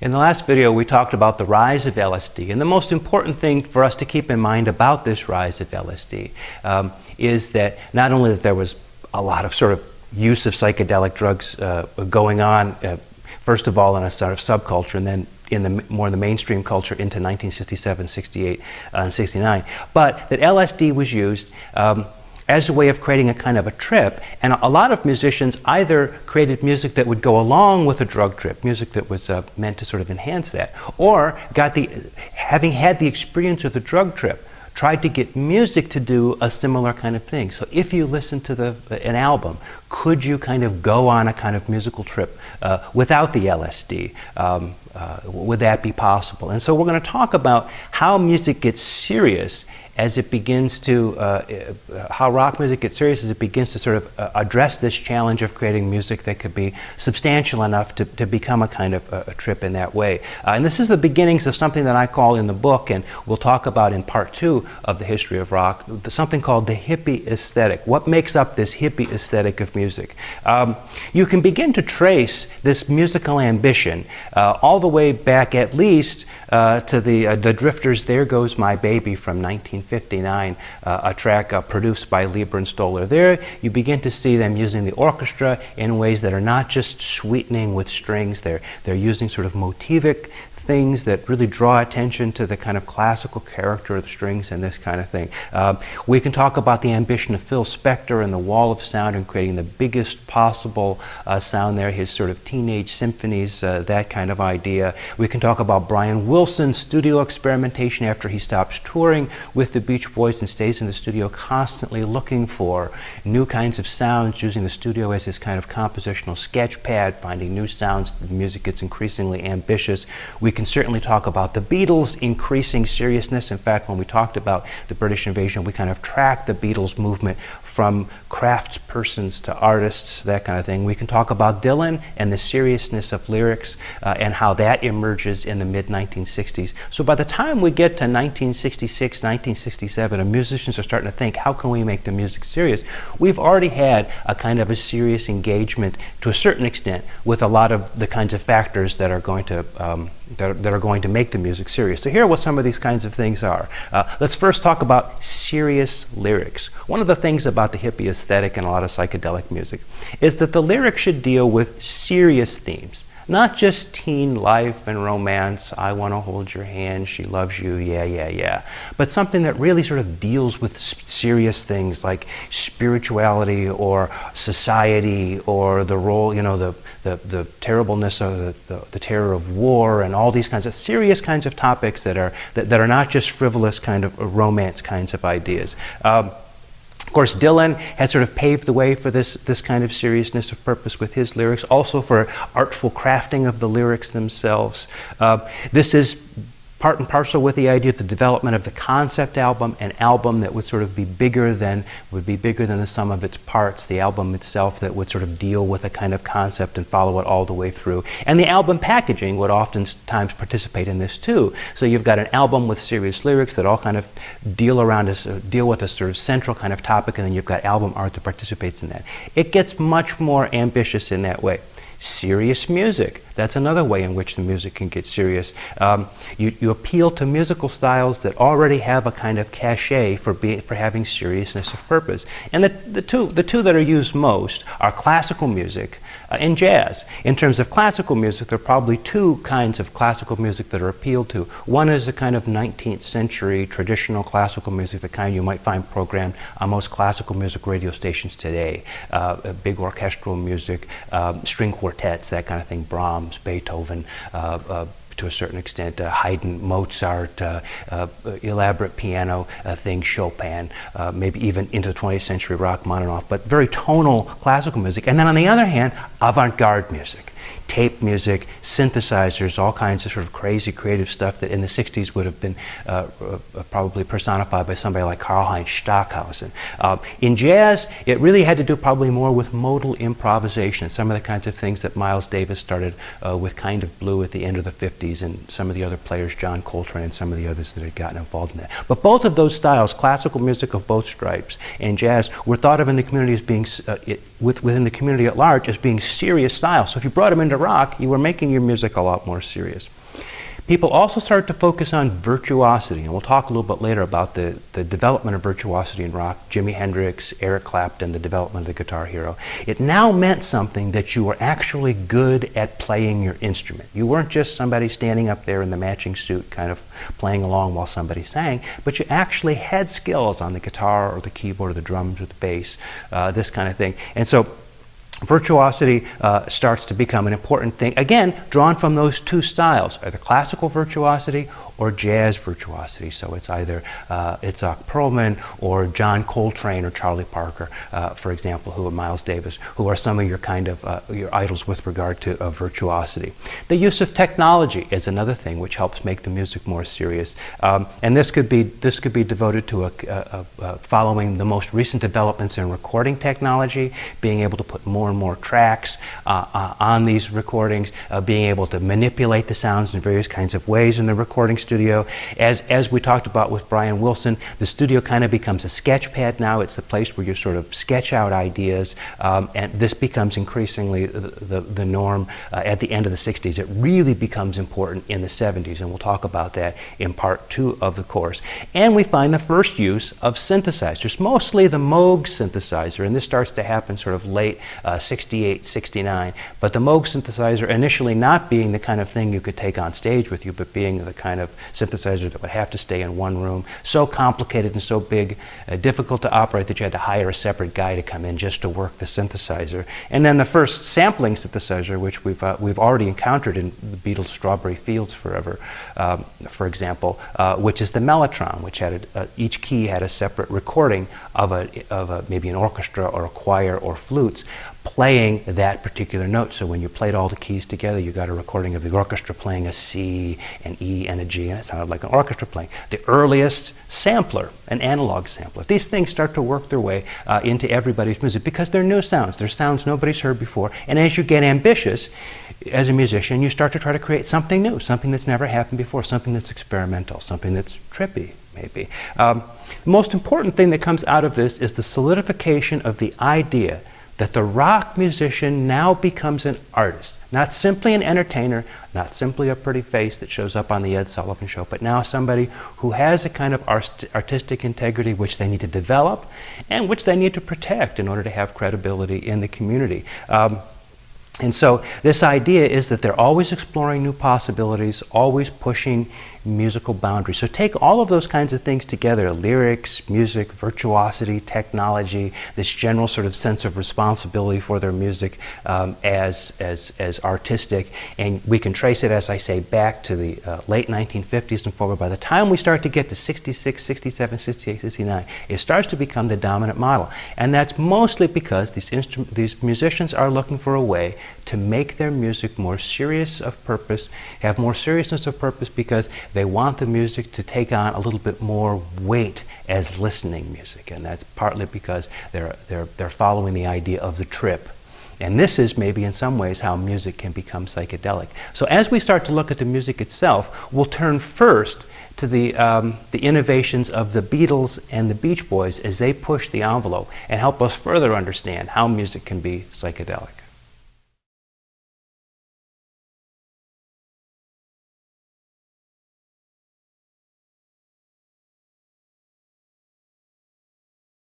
In the last video, we talked about the rise of LSD, and the most important thing for us to keep in mind about this rise of LSD is that not only that there was a lot of sort of use of psychedelic drugs going on, first of all in a sort of subculture, and then in the more the mainstream culture into 1967, 68, and 69, but that LSD was used as a way of creating a kind of a trip, and a lot of musicians either created music that would go along with a drug trip, music that was meant to sort of enhance that, or having had the experience of the drug trip, tried to get music to do a similar kind of thing. So if you listen to an album, could you kind of go on a kind of musical trip without the LSD? Would that be possible? And so we're going to talk about how music gets serious as it begins to, how rock music gets serious as it begins to sort of address this challenge of creating music that could be substantial enough to become a kind of a trip in that way. And this is the beginnings of something that I call in the book, and we'll talk about in part 2 of the history of rock, something called the hippie aesthetic. What makes up this hippie aesthetic of music? You can begin to trace this musical ambition all the way back at least to the Drifters' There Goes My Baby from 1959, a track produced by Lieber and Stoller. There you begin to see them using the orchestra in ways that are not just sweetening with strings. They're using sort of motivic things that really draw attention to the kind of classical character of the strings and this kind of thing. We can talk about the ambition of Phil Spector and the wall of sound and creating the biggest possible sound there, his sort of teenage symphonies, that kind of idea. We can talk about Brian Wilson's studio experimentation after he stops touring with the Beach Boys and stays in the studio constantly looking for new kinds of sounds, using the studio as his kind of compositional sketch pad, finding new sounds. The music gets increasingly ambitious. We can certainly talk about the Beatles' increasing seriousness. In fact, when we talked about the British invasion, we kind of tracked the Beatles movement from craftspersons to artists, that kind of thing. We can talk about Dylan and the seriousness of lyrics and how that emerges in the mid-1960s. So by the time we get to 1966, 1967, and musicians are starting to think, how can we make the music serious? We've already had a kind of a serious engagement to a certain extent with a lot of the kinds of factors that are going to that are going to make the music serious. So here are what some of these kinds of things are. Let's first talk about serious lyrics. One of the things about the hippie aesthetic and a lot of psychedelic music is that the lyrics should deal with serious themes. Not just teen life and romance, I want to hold your hand, she loves you, yeah, yeah, yeah. But something that really sort of deals with serious things like spirituality or society or the role, the terribleness of the terror of war and all these kinds of serious kinds of topics that are not just frivolous kind of romance kinds of ideas. Of course, Dylan had sort of paved the way for this kind of seriousness of purpose with his lyrics, also for artful crafting of the lyrics themselves. This is part and parcel with the idea of the development of the concept album, an album that would sort of be bigger than the sum of its parts, the album itself that would sort of deal with a kind of concept and follow it all the way through. And the album packaging would oftentimes participate in this too. So you've got an album with serious lyrics that all kind of deal with a sort of central kind of topic, and then you've got album art that participates in that. It gets much more ambitious in that way. Serious music, that's another way in which the music can get serious. You appeal to musical styles that already have a kind of cachet for having seriousness of purpose. And the two that are used most are classical music and jazz. In terms of classical music, there are probably two kinds of classical music that are appealed to. One is a kind of 19th century traditional classical music, the kind you might find programmed on most classical music radio stations today. Big orchestral music, string quartets, that kind of thing, Brahms, Beethoven, to a certain extent, Haydn, Mozart, elaborate piano things, Chopin, maybe even into the 20th century Rachmaninoff, but very tonal classical music. And then on the other hand, avant-garde music. Tape music, synthesizers, all kinds of sort of crazy creative stuff that in the 60s would have been probably personified by somebody like Karlheinz Stockhausen. In jazz, it really had to do probably more with modal improvisation, some of the kinds of things that Miles Davis started with Kind of Blue at the end of the 50s, and some of the other players, John Coltrane and some of the others that had gotten involved in that. But both of those styles, classical music of both stripes and jazz, were thought of in the community as being within the community at large as being serious styles. So if you brought them into rock, you were making your music a lot more serious. People also started to focus on virtuosity, and we'll talk a little bit later about the development of virtuosity in rock, Jimi Hendrix, Eric Clapton, the development of the guitar hero. It now meant something that you were actually good at playing your instrument. You weren't just somebody standing up there in the matching suit kind of playing along while somebody sang, but you actually had skills on the guitar or the keyboard or the drums or the bass, this kind of thing. And so virtuosity starts to become an important thing, again, drawn from those two styles, either classical virtuosity or jazz virtuosity. So it's either Itzhak Perlman or John Coltrane or Charlie Parker, for example, who are Miles Davis, who are some of your kind of your idols with regard to virtuosity. The use of technology is another thing which helps make the music more serious, and this could be devoted to following the most recent developments in recording technology, being able to put more and more tracks on these recordings, being able to manipulate the sounds in various kinds of ways in the recording studio. As we talked about with Brian Wilson, the studio kind of becomes a sketch pad now. It's the place where you sort of sketch out ideas, and this becomes increasingly the norm at the end of the 60s. It really becomes important in the 70s, and we'll talk about that in part 2 of the course. And we find the first use of synthesizers, mostly the Moog synthesizer, and this starts to happen sort of late 68, 69. But the Moog synthesizer initially not being the kind of thing you could take on stage with you, but being the kind of synthesizer that would have to stay in one room, so complicated and so big, difficult to operate that you had to hire a separate guy to come in just to work the synthesizer. And then the first sampling synthesizer, which we've already encountered in the Beatles' Strawberry Fields Forever, for example, which is the mellotron, which had each key had a separate recording of maybe an orchestra or a choir or flutes playing that particular note. So when you played all the keys together, you got a recording of the orchestra playing a C, an E, and a G, and it sounded like an orchestra playing. The earliest sampler, an analog sampler. These things start to work their way into everybody's music because they're new sounds. They're sounds nobody's heard before. And as you get ambitious as a musician, you start to try to create something new, something that's never happened before, something that's experimental, something that's trippy, maybe. The most important thing that comes out of this is the solidification of the idea that the rock musician now becomes an artist, not simply an entertainer, not simply a pretty face that shows up on the Ed Sullivan Show, but now somebody who has a kind of artistic integrity which they need to develop and which they need to protect in order to have credibility in the community. And so this idea is that they're always exploring new possibilities, always pushing musical boundaries. So take all of those kinds of things together, lyrics, music, virtuosity, technology, this general sort of sense of responsibility for their music as artistic, and we can trace it, as I say, back to the late 1950s and forward. By the time we start to get to 66, 67, 68, 69, it starts to become the dominant model. And that's mostly because these musicians are looking for a way to make their music more serious of purpose, have more seriousness of purpose, because they want the music to take on a little bit more weight as listening music, and that's partly because they're following the idea of the trip. And this is maybe in some ways how music can become psychedelic. So as we start to look at the music itself, we'll turn first to the innovations of the Beatles and the Beach Boys as they push the envelope and help us further understand how music can be psychedelic.